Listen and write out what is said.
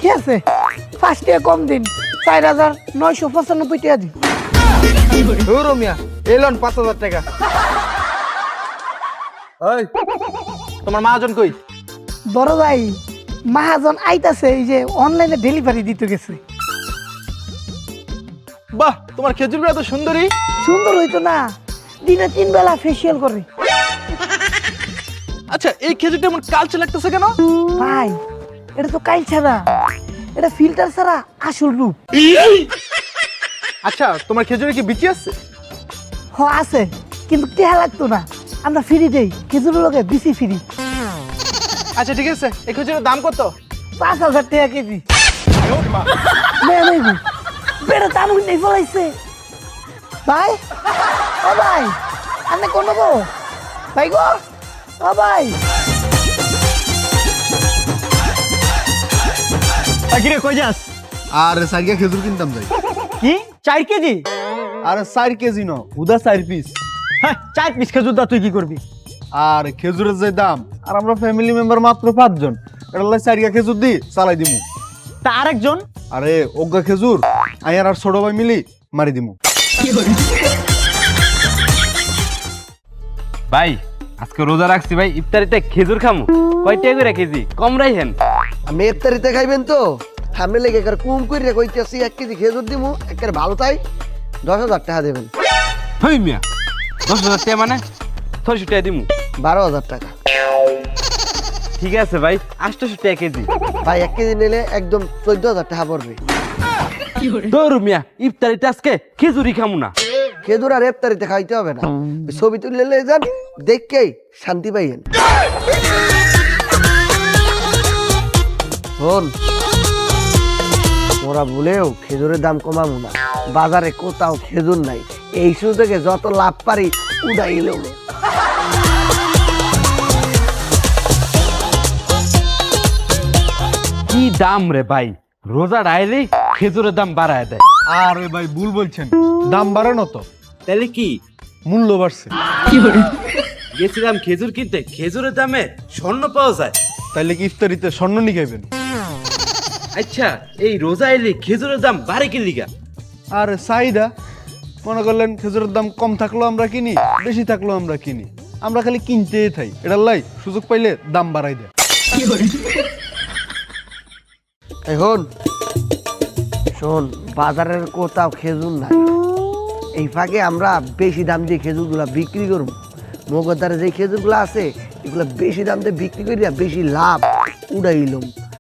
ঠিক আছে 5 টাকা কম দিন 4995 টাকা দিন। ও রমিয়া এলন 5000 টাকা। ওই তোমার মহাজন কই? বড় ভাই মহাজন আইতাছে এই যে অনলাইনে ডেলিভারি দিতে গেছে। বাহ তোমার খেজুর গুলো এত সুন্দরী। সুন্দর হইতো না, দিনে 3 বেলা ফেসিয়াল করে। আচ্ছা এই খেজুরটা এমন কালচে লাগতেছে কেন? ভাই এটা তো কাইল ছাড়া, এটা ফিল্টার ছাড়া আসল রূপ। আচ্ছা তোমার খেজুরে কি বিচি আছে? হ আছে, কিন্তু টেহা লাগতো না, আমরা ফ্রি দেই, খেজুরের লগে বিসি ফ্রি। আচ্ছা ঠিক আছে, এই খেজুরের দাম কত? 5000 টাকা কেজি। বেড়ে দাম নেই ফলাইছে ভাই। ও ভাই আপনি কোন গো ভাই গো? ও ভাই কিরে কই যাস? আর 4 কেজি খেজুর কিনতাম যাই। কি 4 কেজি? আর 4 কেজি ন হুদা 4 পিস। হ্যাঁ 4 পিস খেজুর দা তুই কি করবি? আর খেজুরের যে দাম, আর আমরা ফ্যামিলি মেম্বার মাত্র 5 জন, এটা লাই 4 কেজি খেজুর দি চালাই দিমু। তা আরেকজন? আরে ওগা খেজুর আয়ার আর ছোট ভাই মিলি মারি দিমু। ভাই আজকে রোজা রাখছি ভাই, ইফতারিতে খেজুর খামু, কয় টাকা করে কেজি? কম রাখেন। আমি ইফতারিতে খাইবেন তো? আমি লেগে কুম করে কইতেছি 1 কেজি খেজুর দিমু, একেবারে ভালো তাই 10,000 টাকা দেবেন। হই মিয়া 10,000 টাকা মানে 600 টাকা দিমু। 12,000 টাকা। ঠিক আছে ভাই 800 টাকা কেজি। ভাই 1 কেজি নিলে একদম 14,000 টাকা পড়বে। দৌড় মিয়া, ইফতারিতে আজকে খেজুরি খামু না। খেজুর আর ইফতারিতে খাইতে হবে না, ওই ছবি তুলে নিয়ে যান, দেখকেই শান্তি পাইয়েন। শোন ওরা বলেও খেজুরের দাম কমাবো না, বাজারে কোথাও খেজুর নাই, এই শুরু থেকে যত লাভ পারি উড়াইলেও। কি দাম রে ভাই, রোজা ডাইলে খেজুরের দাম বাড়ায় দেয়। আরে ভাই ভুল বলছেন, দাম বাড়ানো তো, তাহলে কি? মূল্য বাড়ছে। গেছিলাম খেজুর কিনতে, খেজুরের দামে স্বর্ণ পাওয়া যায়। তাইলে কি ইফতারিতে স্বর্ণ নি খাইবেন? আচ্ছা এই রোজা এলে খেজুরের দাম বাড়ে কি লিগা? আর চাহিদা, মনে করলেন খেজুরের দাম কম থাকলেও আমরা কিনি, বেশি থাকলেও আমরা কিনি, আমরা খালি কিনতেই থাই, এটার লাই সুযোগ পাইলে দাম বাড়াই দেয়। এখন শোন বাজারের কোথাও খেজুর নাই, এই ফাঁকে আমরা বেশি দাম দিয়ে খেজুরগুলা বিক্রি করবো। মগদারে যে খেজুরগুলো আছে এগুলো বেশি দাম দিয়ে বিক্রি করিয়া বেশি লাভ উড়াইলাম।